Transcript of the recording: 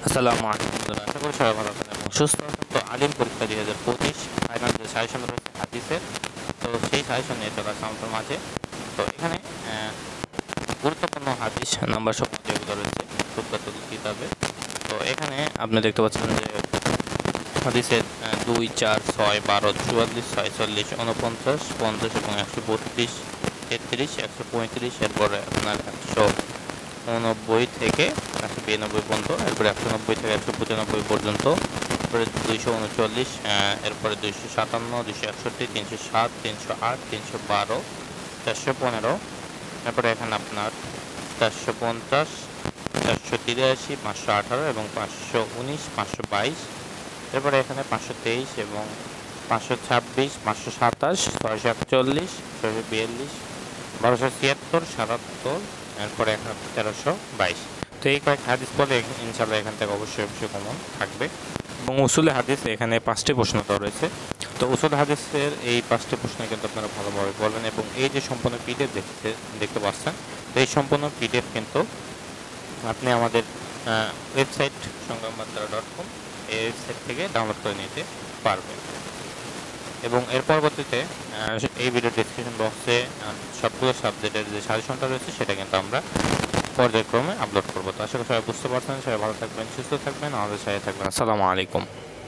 আসসালামু আলাইকুম বন্ধুরা, আশা করি সবাই ভালো আছেন এবং সুস্থ আছেন। তো আলিম পরীক্ষা 2025 ফাইনাল যে সাজেশন রয়েছে হাদিসের, তো সেই সাজেশন নিয়ে চলে আসলাম আপনার মাঝে। তো এখানে গুরুত্বপূর্ণ হাদিস নাম্বার সহ যেগুলো রয়েছে সুব্রতুল কিতাবে, তো এখানে আপনি দেখতে পাচ্ছেন যে হাদিসের 2, 4, 6, 12, 44, 46, 49, 50 এবং 132, 33, 135, এরপরে আপনার 190 থেকে 192 পর্যন্ত, এরপরে 190 থেকে 195 পর্যন্ত, এরপরে 239, এরপরে 257, 261, 307, 308, 312, 415, এরপরে এখানে আপনার 450, 483, 518 এবং 519, 522, এরপরে এখানে 523 এবং 526, 527, 641, 642, 1276, 77, এরপরে 1322। তো এই কয়েক হাদিস পরে ইনশাআল্লাহ এখান থেকে অবশ্যই কমন থাকবে। এবং উসুলে হাদিস এখানে 5টি প্রশ্ন দেওয়া রয়েছে। তো উসুল হাদিসের এই 5টি প্রশ্ন কিন্তু আপনারা ভালোভাবে পড়বেন এবং এই যে সম্পূর্ণ পিডিএফ দেখতে পাচ্ছেন, তো এই সম্পূর্ণ পিডিএফ কিন্তু আপনি আমাদের ওয়েবসাইট সংগ্রামবার্তা.com, এই ওয়েবসাইট থেকে ডাউনলোড করে নিতে পারবেন। এবং এর পরবর্তীতে এই ভিডিও ডেসক্রিপশন বক্সে সবগুলো সাবজেক্টের যে সাজেশনটা রয়েছে সেটা কিন্তু আমরা পর্যায়ক্রমে আপলোড করবো। তো আশা করি সবাই বুঝতে পারছেন। সবাই ভালো থাকবেন, সুস্থ থাকবেন, আমাদের সাথে থাকবেন। আসসালামু আলাইকুম।